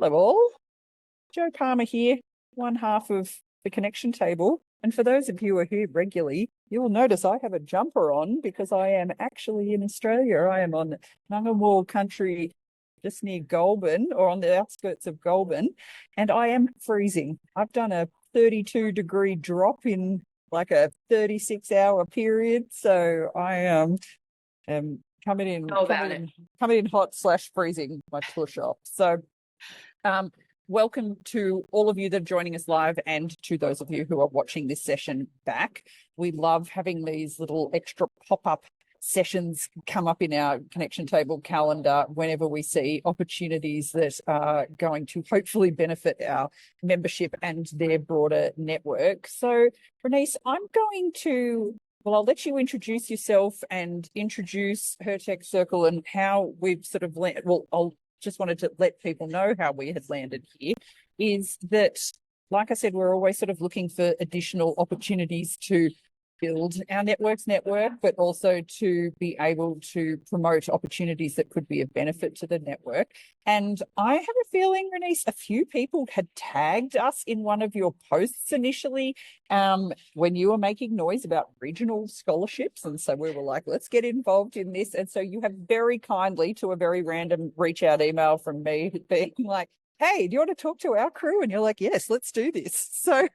Hello all, Joe Palmer here, one half of the Connection Table. And for those of you who are here regularly, you will notice I have a jumper on because I am actually in Australia. I am on Ngunnawal country, just near Goulburn, or on the outskirts of Goulburn, and I am freezing. I've done a 32-degree drop in like a 36-hour period, so I am coming in, Know about coming in, coming in hot slash freezing my tush off. So welcome to all of you that are joining us live and to those of you who are watching this session back. We love having these little extra pop-up sessions come up in our Connection Table calendar whenever we see opportunities that are going to hopefully benefit our membership and their broader network. So, Bernice, I'll let you introduce yourself and introduce Her Tech Circle and how we've sort of I'll just wanted to let people know how we had landed here, is that, like I said, we're always sort of looking for additional opportunities to build our network, but also to be able to promote opportunities that could be of benefit to the network. And I have a feeling, Bernice, a few people had tagged us in one of your posts initially when you were making noise about regional scholarships. And so we were like, let's get involved in this. And so you have very kindly, to a very random reach out email from me, being like, hey, do you want to talk to our crew? And you're like, yes, let's do this. So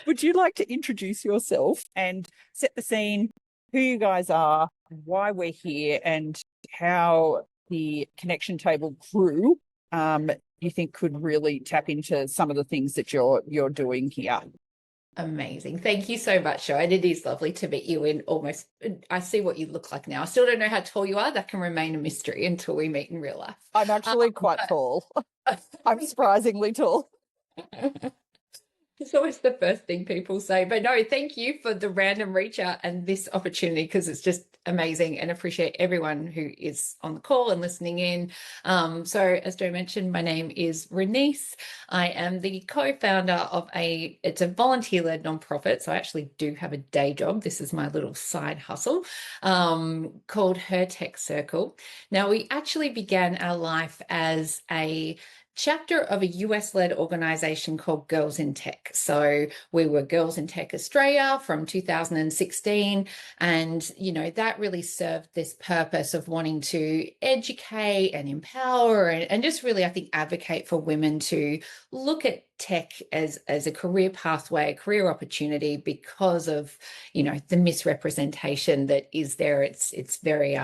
would you like to introduce yourself and set the scene, who you guys are, why we're here, and how the Connection Table crew you think could really tap into some of the things that you're doing here? Amazing. Thank you so much, Joe. And it is lovely to meet you I see what you look like now. I still don't know how tall you are. That can remain a mystery until we meet in real life. I'm actually quite tall. I'm surprisingly tall. It's always the first thing people say. But no, thank you for the random reach out and this opportunity, because it's just amazing, and appreciate everyone who is on the call and listening in. So as Joe mentioned, my name is Bernice. I am the co-founder of it's a volunteer-led nonprofit. So I actually do have a day job. This is my little side hustle called Her Tech Circle. Now, we actually began our life as a chapter of a US-led organization called Girls in Tech. So we were Girls in Tech Australia from 2016. And, that really served this purpose of wanting to educate and empower and just really, I think, advocate for women to look at tech as a career pathway, a career opportunity, because of, the misrepresentation that is there. It's very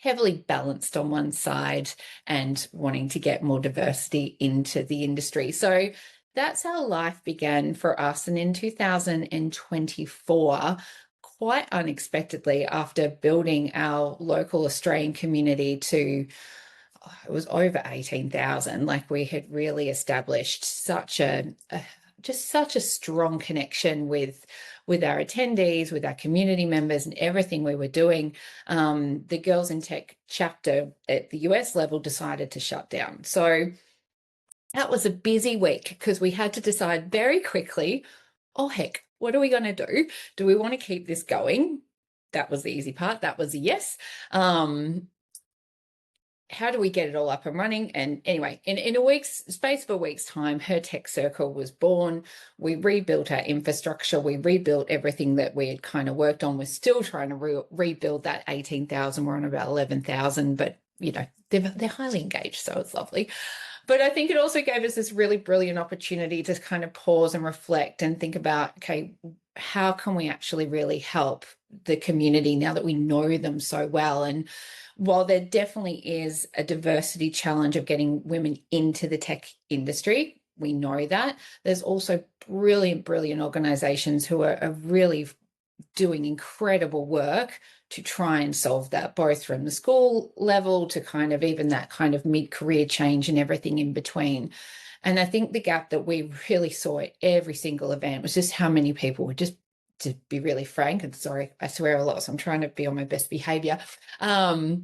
heavily balanced on one side, and wanting to get more diversity into the industry. So that's how life began for us. And in 2024, quite unexpectedly, after building our local Australian community to, it was over 18,000, like we had really established such a strong connection with our attendees, with our community members, and everything we were doing. The Girls in Tech chapter at the US level decided to shut down. So that was a busy week, because we had to decide very quickly, oh, heck, what are we going to do? Do we want to keep this going? That was the easy part. That was a yes. How do we get it all up and running? And anyway, in a space of a week's time, Her Tech Circle was born. We rebuilt our infrastructure. We rebuilt everything that we had kind of worked on. We're still trying to rebuild that 18,000. We're on about 11,000, but they're highly engaged, so it's lovely. But I think it also gave us this really brilliant opportunity to kind of pause and reflect and think about, okay, how can we actually really help the community now that we know them so well? And while there definitely is a diversity challenge of getting women into the tech industry, we know that, there's also brilliant organizations who are really doing incredible work to try and solve that, both from the school level to kind of even that kind of mid-career change and everything in between. And I think the gap that we really saw at every single event was just how many people were just, to be really frank, and sorry, I swear a lot, so I'm trying to be on my best behavior. They're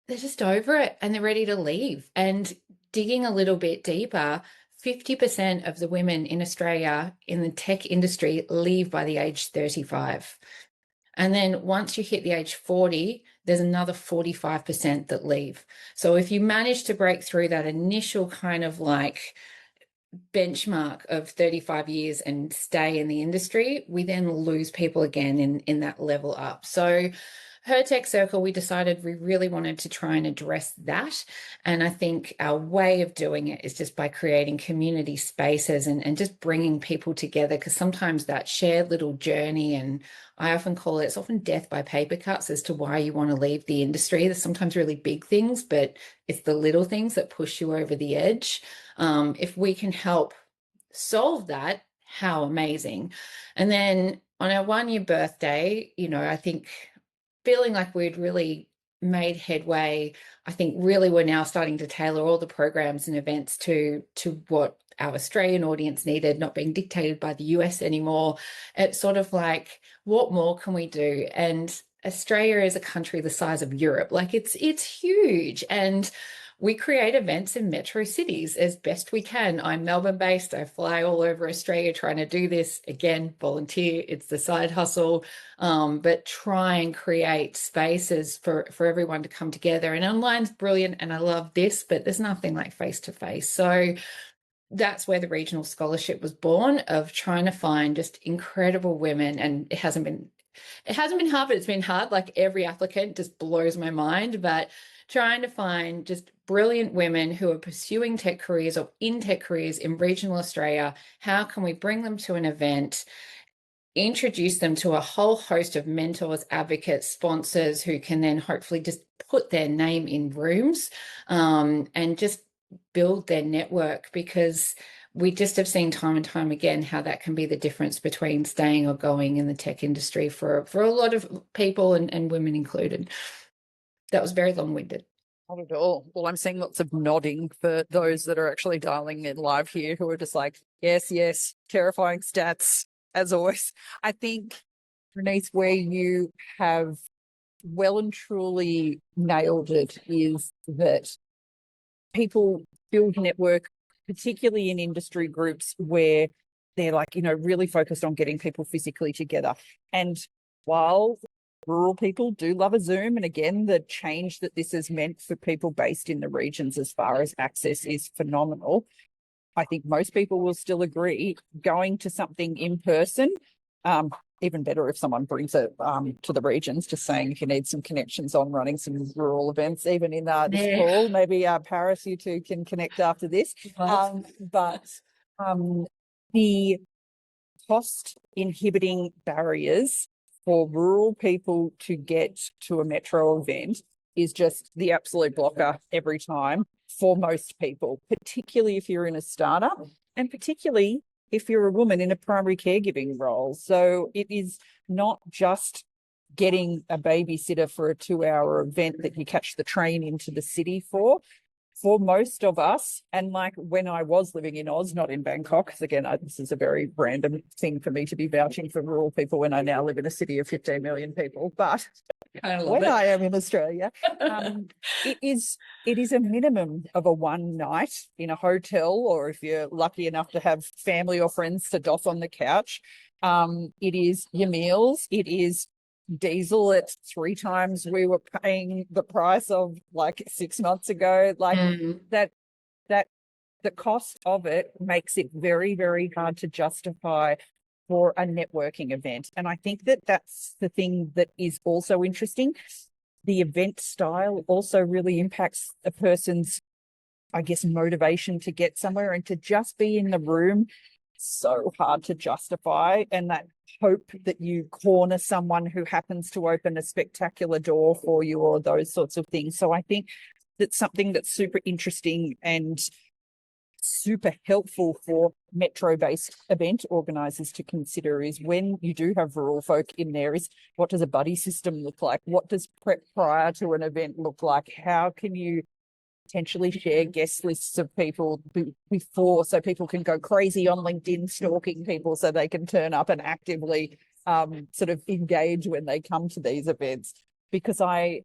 just over it and they're ready to leave. And digging a little bit deeper, 50% of the women in Australia in the tech industry leave by the age 35. And then once you hit the age 40, there's another 45% that leave. So if you manage to break through that initial kind of like benchmark of 35 years and stay in the industry, we then lose people again in that level up. So Her Tech Circle, we decided we really wanted to try and address that. And I think our way of doing it is just by creating community spaces and just bringing people together, because sometimes that shared little journey, and I often call it's often death by paper cuts as to why you want to leave the industry. There's sometimes really big things, but it's the little things that push you over the edge. If we can help solve that, how amazing. And then on our 1 year birthday, I think feeling like we'd really made headway, I think really we're now starting to tailor all the programs and events to what our Australian audience needed, not being dictated by the US anymore. It's sort of like, what more can we do? And Australia is a country the size of Europe. Like it's huge. And we create events in metro cities as best we can. I'm Melbourne based. I fly all over Australia trying to do this. Again, volunteer, it's the side hustle, but try and create spaces for everyone to come together. And online's brilliant and I love this, but there's nothing like face-to-face. So that's where the regional scholarship was born, of trying to find just incredible women. And it hasn't been hard, but it's been hard. Like every applicant just blows my mind, but trying to find just brilliant women who are pursuing tech careers or in tech careers in regional Australia. How can we bring them to an event, introduce them to a whole host of mentors, advocates, sponsors who can then hopefully just put their name in rooms, and just build their network, because we just have seen time and time again how that can be the difference between staying or going in the tech industry for a lot of people, and women included. That was very long-winded. Not at all. Well, I'm seeing lots of nodding for those that are actually dialing in live here who are just like, yes, terrifying stats, as always. I think, Bernice, where you have well and truly nailed it is that people build network, particularly in industry groups where they're like, really focused on getting people physically together. And while rural people do love a Zoom, and again, the change that this has meant for people based in the regions as far as access is phenomenal, I think most people will still agree going to something in person, even better if someone brings it to the regions, just saying if you need some connections on running some rural events, even in this call, maybe Paris, you two can connect after this. But the cost inhibiting barriers for rural people to get to a metro event is just the absolute blocker every time for most people, particularly if you're in a startup and particularly if you're a woman in a primary caregiving role. So it is not just getting a babysitter for a 2-hour event that you catch the train into the city for. For most of us, and like when I was living in Oz, not in Bangkok, because again, this is a very random thing for me to be vouching for rural people when I now live in a city of 15 million people. But I am in Australia, it is a minimum of a one night in a hotel, or if you're lucky enough to have family or friends to doff on the couch. It is your meals. It is diesel at 3 times we were paying the price of like 6 months ago. Like that the cost of it makes it very, very hard to justify for a networking event. And I think that that's the thing that is also interesting. The event style also really impacts a person's, I guess, motivation to get somewhere, and to just be in the room, so hard to justify. And that hope that you corner someone who happens to open a spectacular door for you, or those sorts of things. So I think that's something that's super interesting and super helpful for metro-based event organisers to consider, is when you do have rural folk in there, is what does a buddy system look like? What does prep prior to an event look like? How can you potentially share guest lists of people before, so people can go crazy on LinkedIn stalking people so they can turn up and actively sort of engage when they come to these events? Because I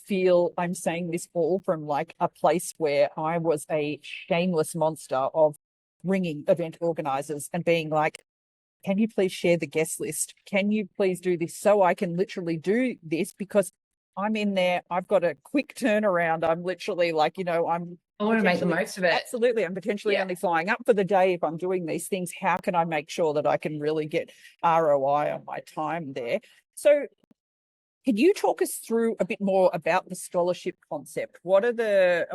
feel I'm saying this all from like a place where I was a shameless monster of ringing event organisers and being like, can you please share the guest list? Can you please do this so I can literally do this? Because I'm in there. I've got a quick turnaround. I'm literally like, I want to make the potentially, most of it. absolutely, I'm potentially Yeah. only flying up for the day. If I'm doing these things, how can I make sure that I can really get ROI on my time there? So can you talk us through a bit more about the scholarship concept? What are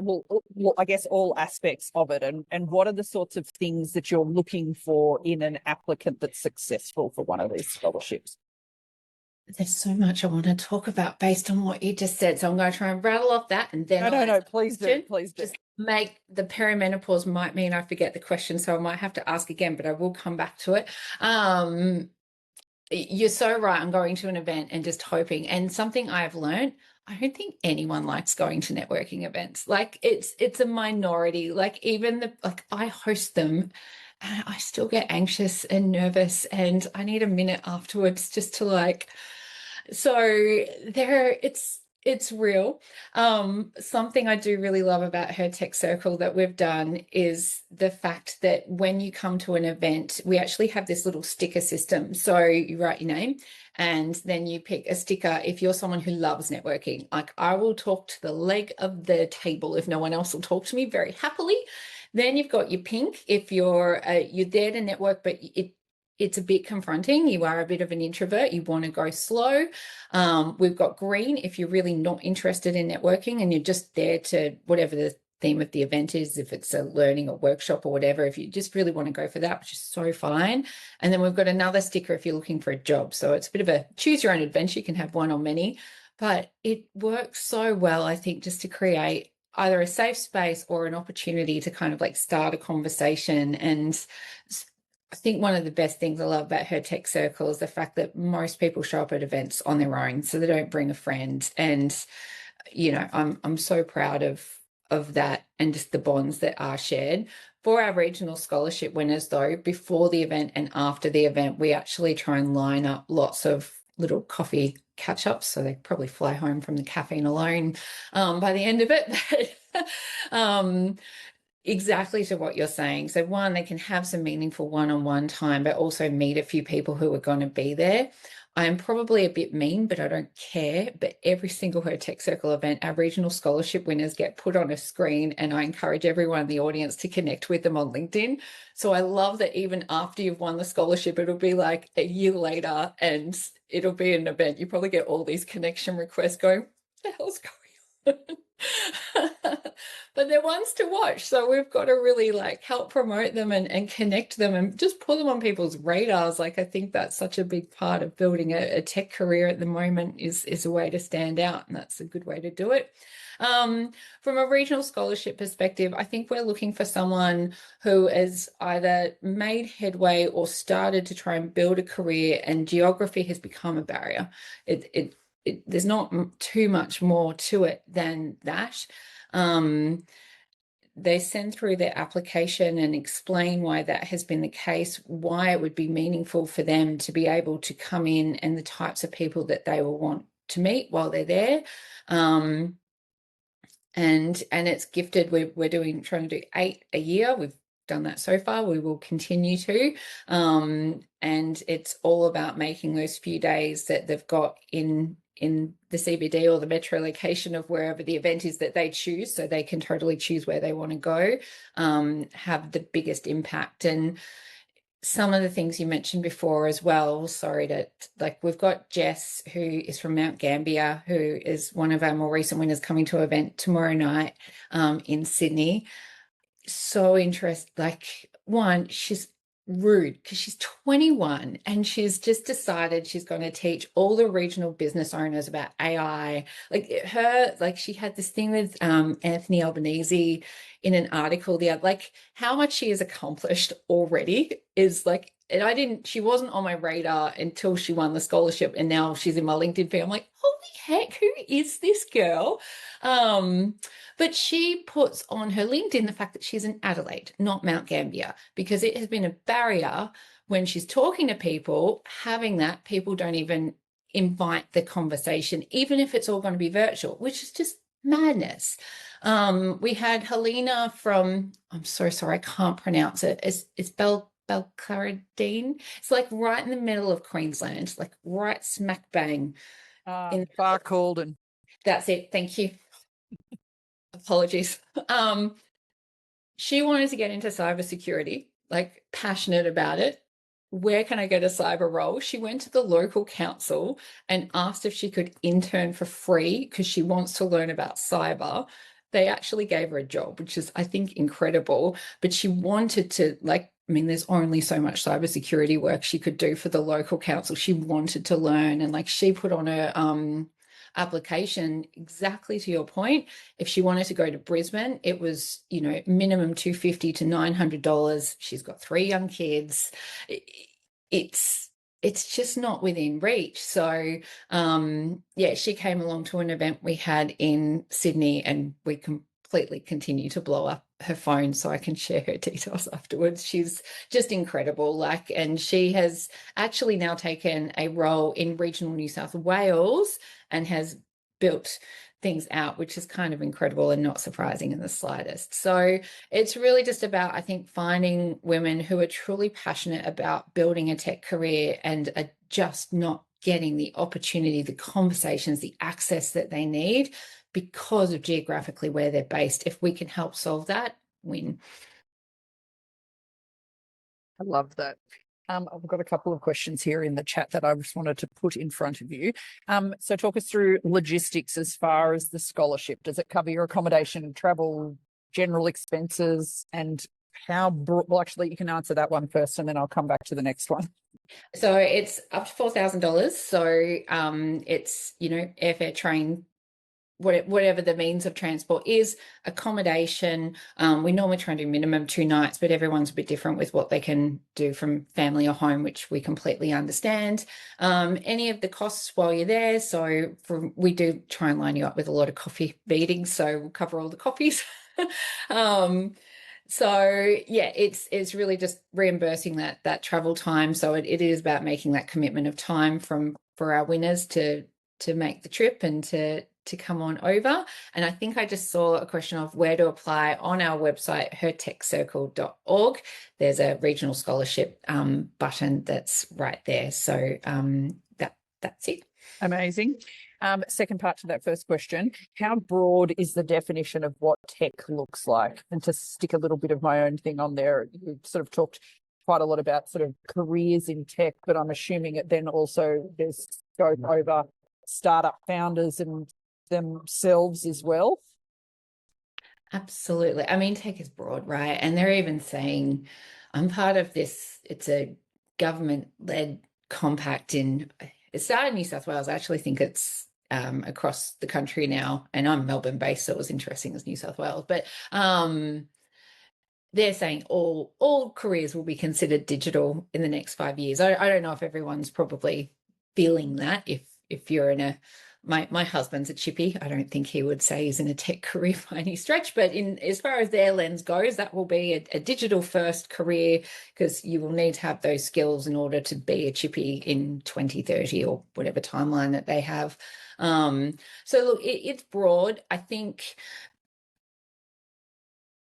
I guess all aspects of it, and what are the sorts of things that you're looking for in an applicant that's successful for one of these scholarships? There's so much I want to talk about based on what you just said. So I'm going to try and rattle off that, and then No, please do. Please do. Just make the perimenopause might mean I forget the question, so I might have to ask again, but I will come back to it. You're so right. I'm going to an event and just hoping. And something I've learned, I don't think anyone likes going to networking events. Like it's a minority. Like I host them and I still get anxious and nervous and I need a minute afterwards just to it's real. Something I do really love about Her Tech Circle that we've done is the fact that when you come to an event, we actually have this little sticker system. So you write your name and then you pick a sticker if you're someone who loves networking. Like I will talk to the leg of the table if no one else will talk to me very happily. Then you've got your pink if you're there to network, but it's a bit confronting. You are a bit of an introvert. You want to go slow. We've got green if you're really not interested in networking and you're just there to whatever the theme of the event is, if it's a learning or workshop or whatever, if you just really want to go for that, which is so fine. And then we've got another sticker if you're looking for a job. So it's a bit of a choose your own adventure. You can have one or many, but it works so well, I think, just to create either a safe space or an opportunity to kind of like start a conversation. And I think one of the best things I love about Her Tech Circle is the fact that most people show up at events on their own, so they don't bring a friend. And I'm so proud of that and just the bonds that are shared. For our regional scholarship winners, though, before the event and after the event, we actually try and line up lots of little coffee catch-ups, so they probably fly home from the caffeine alone by the end of it. Exactly to what you're saying. So one, they can have some meaningful one-on-one time, but also meet a few people who are going to be there. I'm probably a bit mean, but I don't care. But every single Her Tech Circle event, our regional scholarship winners get put on a screen, and I encourage everyone in the audience to connect with them on LinkedIn. So I love that even after you've won the scholarship, it'll be like a year later and it'll be an event. You probably get all these connection requests going, what the hell's going on? But they're ones to watch, so we've got to really help promote them and connect them and just put them on people's radars. I think that's such a big part of building a tech career at the moment is a way to stand out, and that's a good way to do it. From a regional scholarship perspective, I think we're looking for someone who has either made headway or started to try and build a career, and geography has become a barrier. There's not too much more to it than that. They send through their application and explain why that has been the case, why it would be meaningful for them to be able to come in and the types of people that they will want to meet while they're there. And it's gifted. We're trying to do 8 a year. We've done that so far. We will continue to. And it's all about making those few days that they've got in the CBD or the metro location of wherever the event is that they choose, so they can totally choose where they want to go, have the biggest impact. And some of the things you mentioned before as well, we've got Jess, who is from Mount Gambier, who is one of our more recent winners, coming to an event tomorrow night in Sydney. So interested. One, she's rude because she's 21 and she's just decided she's going to teach all the regional business owners about AI. She had this thing with Anthony Albanese in an article how much she has accomplished already is she wasn't on my radar until she won the scholarship, and now she's in my LinkedIn feed. I'm like, holy heck, who is this girl? But she puts on her LinkedIn the fact that she's in Adelaide, not Mount Gambier, because it has been a barrier when she's talking to people, having that people don't even invite the conversation, even if it's all going to be virtual, which is just madness. We had Helena from, I'm so sorry, I can't pronounce it. It's Belclaridine. It's right in the middle of Queensland, right smack bang. Barcaldine. That's it. Thank you. Apologies. She wanted to get into cybersecurity, like passionate about it. Where can I get a cyber role? She went to the local council and asked if she could intern for free because she wants to learn about cyber. They actually gave her a job, which is, I think, incredible. But she wanted to, like, I mean, there's only so much cybersecurity work she could do for the local council. She wanted to learn, and like she put on her application, exactly to your point, if she wanted to go to Brisbane, it was, you know, minimum $250 to $900. She's got 3 young kids. It's just not within reach. So yeah, she came along to an event we had in Sydney, and we completely continue to blow up her phone so I can share her details afterwards. She's just incredible. Like, and she has actually now taken a role in regional New South Wales and has built things out, which is kind of incredible and not surprising in the slightest. So it's really just about, I think, finding women who are truly passionate about building a tech career and are just not getting the opportunity, the conversations, the access that they need because of geographically where they're based. If we can help solve that, win. I love that. I've got a couple of questions here in the chat that I just wanted to put in front of you. So talk us through logistics as far as the scholarship. Does it cover your accommodation, travel, general expenses, and how well, actually, you can answer that one first and then I'll come back to the next one. So it's up to $4,000. So it's, you know, airfare, train, whatever the means of transport is, accommodation. We normally try and do minimum 2 nights, but everyone's a bit different with what they can do from family or home, which we completely understand. Any of the costs while you're there. So we do try and line you up with a lot of coffee meetings, so we'll cover all the coffees. So yeah, it's really just reimbursing that travel time. So it is about making that commitment of time for our winners to make the trip and to come on over. And I think I just saw a question of where to apply on our website, hertechcircle.org. There's a regional scholarship button that's right there. So that's it. Amazing. Second part to that first question, how broad is the definition of what tech looks like? And to stick a little bit of my own thing on there, you sort of talked quite a lot about sort of careers in tech, but I'm assuming it then also there's scope over startup founders and themselves as well. Absolutely. I mean, tech is broad, right? And they're even saying, I'm part of this, it's a government-led compact it started in New South Wales. I actually think it's across the country now, and I'm Melbourne based, so it was interesting as New South Wales, but they're saying all careers will be considered digital in the next 5 years. I don't know if everyone's probably feeling that. If you're in my husband's a chippy. I don't think he would say he's in a tech career by any stretch, but as far as their lens goes, that will be a digital first career, because you will need to have those skills in order to be a chippy in 2030 or whatever timeline that they have. So look, it's broad. I think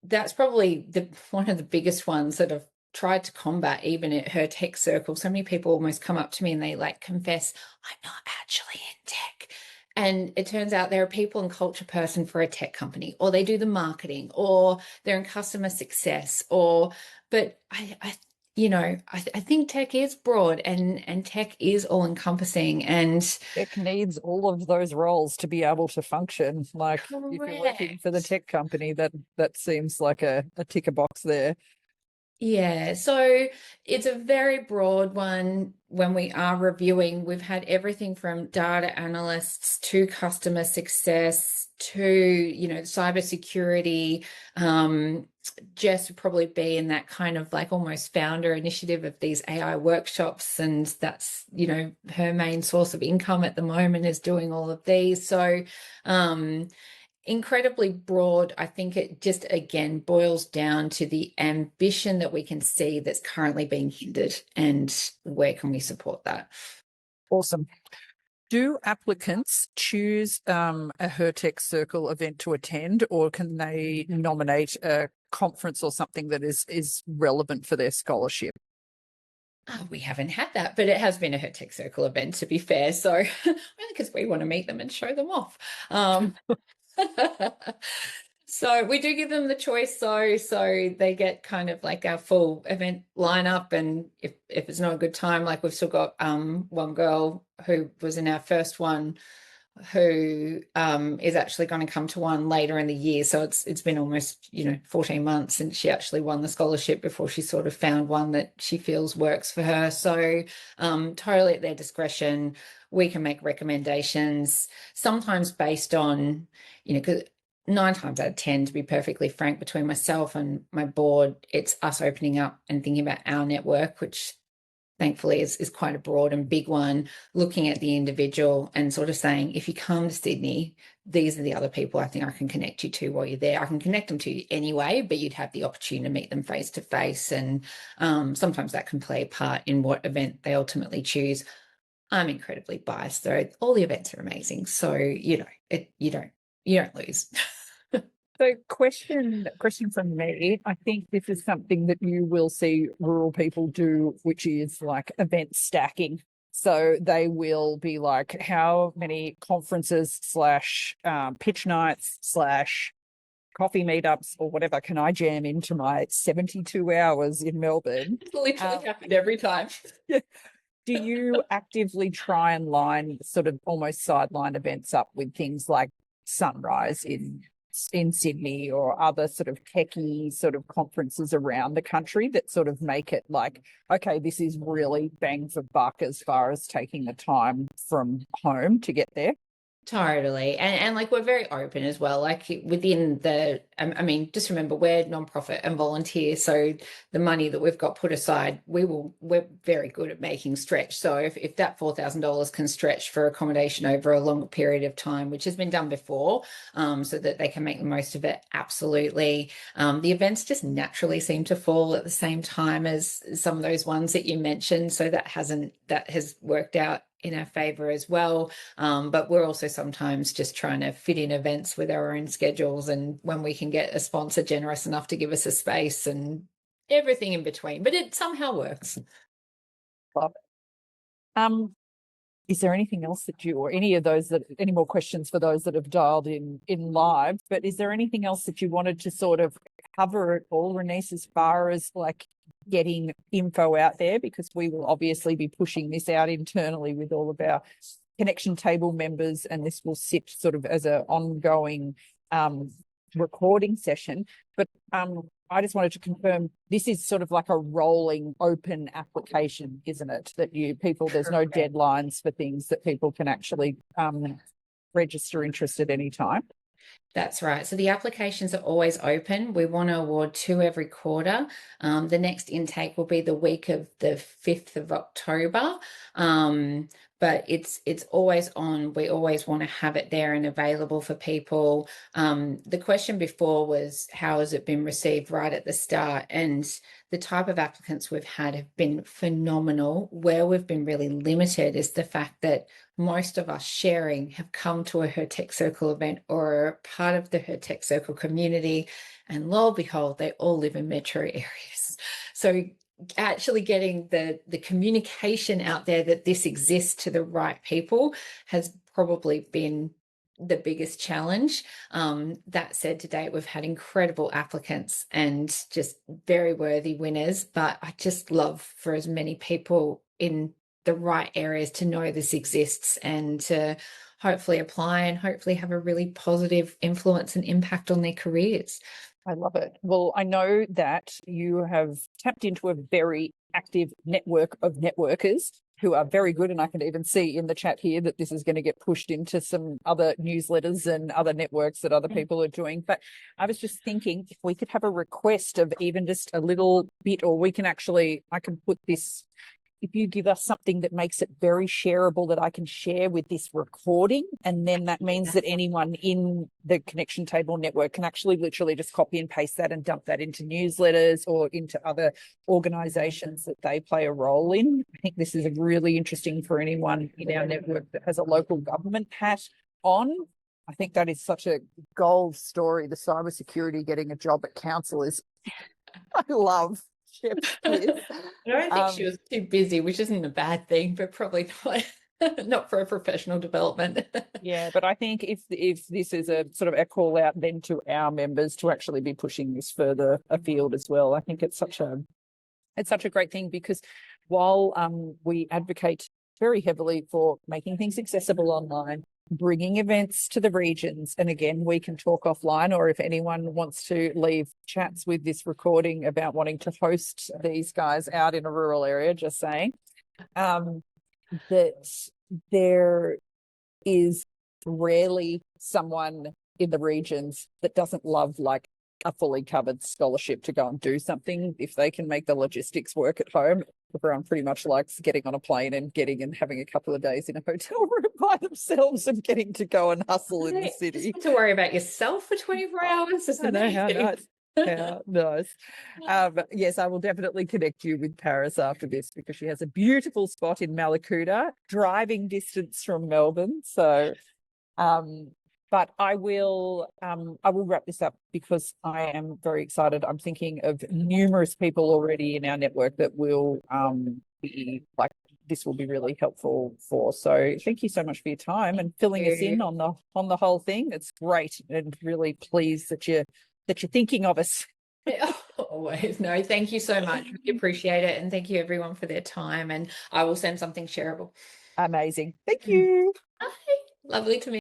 that's probably one of the biggest ones that I've tried to combat, even at Her Tech Circle. So many people almost come up to me and they like confess, I'm not actually in tech. And it turns out they're a people and culture person for a tech company, or they do the marketing, or they're in customer success, but I think tech is broad and tech is all encompassing, and tech needs all of those roles to be able to function. Like correct. If you're working for the tech company, that seems like a ticker box there. Yeah, so it's a very broad one. When we are reviewing, we've had everything from data analysts to customer success to, cybersecurity. Jess would probably be in that kind of like almost founder initiative of these AI workshops, and that's, her main source of income at the moment is doing all of these. So incredibly broad. I think it just, again, boils down to the ambition that we can see that's currently being hindered, and where can we support that. Awesome. Do applicants choose a Her Tech Circle event to attend, or can they nominate a conference or something that is relevant for their scholarship? We haven't had that, but it has been a Her Tech Circle event, to be fair. So only because we want to meet them and show them off. So we do give them the choice, so they get kind of like our full event lineup. And if it's not a good time, like we've still got one girl who was in our first one who is actually going to come to one later in the year. So it's been almost 14 months since she actually won the scholarship before she sort of found one that she feels works for her. So totally at their discretion. We can make recommendations, sometimes based on, because 9 times out of 10, to be perfectly frank, between myself and my board, it's us opening up and thinking about our network, which thankfully is quite a broad and big one, looking at the individual and sort of saying, if you come to Sydney, these are the other people I think I can connect you to while you're there. I can connect them to you anyway, but you'd have the opportunity to meet them face to face. And sometimes that can play a part in what event they ultimately choose. I'm incredibly biased, though. All the events are amazing. So, you don't lose. So question from me. I think this is something that you will see rural people do, which is like event stacking. So they will be like, how many conferences / pitch nights / coffee meetups or whatever can I jam into my 72 hours in Melbourne? It's literally happened every time. Do you actively try and line sort of almost sideline events up with things like Sunrise in Sydney or other sort of techie sort of conferences around the country that sort of make it like, okay, this is really bang for buck as far as taking the time from home to get there? Totally. And like we're very open as well. Like within the, I mean, just remember we're nonprofit and volunteer. So the money that we've got put aside, we're very good at making stretch. So if that $4,000 can stretch for accommodation over a longer period of time, which has been done before, so that they can make the most of it, absolutely. The events just naturally seem to fall at the same time as some of those ones that you mentioned. So that has worked out in our favor as well. But we're also sometimes just trying to fit in events with our own schedules, and when we can get a sponsor generous enough to give us a space and everything in between, but it somehow works. Love it. Is there anything else that you, or any more questions for those that have dialed in live, but is there anything else that you wanted to sort of cover at all, Renice, as far as like getting info out there? Because we will obviously be pushing this out internally with all of our connection table members, and this will sit sort of as an ongoing recording session. But I just wanted to confirm this is sort of like a rolling open application, isn't it? That there's no deadlines for things, that people can actually register interest at any time. That's right. So the applications are always open. We want to award 2 every quarter. The next intake will be the week of the 5th of October. But it's always on. We always want to have it there and available for people. The question before was, how has it been received right at the start? And the type of applicants we've had have been phenomenal. Where we've been really limited is the fact that most of us sharing have come to a Her Tech Circle event or are part of the Her Tech Circle community. And lo and behold, they all live in metro areas. So actually getting the communication out there that this exists to the right people has probably been the biggest challenge. That said, to date, we've had incredible applicants and just very worthy winners, but I just love for as many people in the right areas to know this exists and to hopefully apply and hopefully have a really positive influence and impact on their careers. I love it. Well, I know that you have tapped into a very active network of networkers who are very good. And I can even see in the chat here that this is going to get pushed into some other newsletters and other networks that other people are doing. But I was just thinking if we could have a request of even just a little bit, or I can put this, if you give us something that makes it very shareable that I can share with this recording, and then that means that anyone in the Connection Table network can actually literally just copy and paste that and dump that into newsletters or into other organizations that they play a role in. I think this is really interesting for anyone in our network that has a local government hat on. I think that is such a gold story. The cybersecurity, getting a job at council is, I love. Chef's kiss. I don't think she was too busy, which isn't a bad thing, but probably not not for a professional development. Yeah, but I think if this is a sort of a call out then to our members to actually be pushing this further afield as well, I think it's such a great thing, because while we advocate very heavily for making things accessible online, bringing events to the regions, and again, we can talk offline, or if anyone wants to leave chats with this recording about wanting to host these guys out in a rural area, just saying, that there is rarely someone in the regions that doesn't love like a fully covered scholarship to go and do something. If they can make the logistics work at home, everyone pretty much likes getting on a plane and getting and having a couple of days in a hotel room by themselves and getting to go and hustle in the city. Just to worry about yourself for 24 hours. I know, how nice. Yeah, nice. Yes, I will definitely connect you with Paris after this, because she has a beautiful spot in Malakuta, driving distance from Melbourne. So, but I will wrap this up because I am very excited. I'm thinking of numerous people already in our network that will be like, this will be really helpful for. So thank you so much for your time and filling us in on the whole thing. It's great, and really pleased that you're thinking of us. Always. No, thank you so much. We appreciate it. And thank you everyone for their time. And I will send something shareable. Amazing. Thank you. Bye. Lovely to meet you.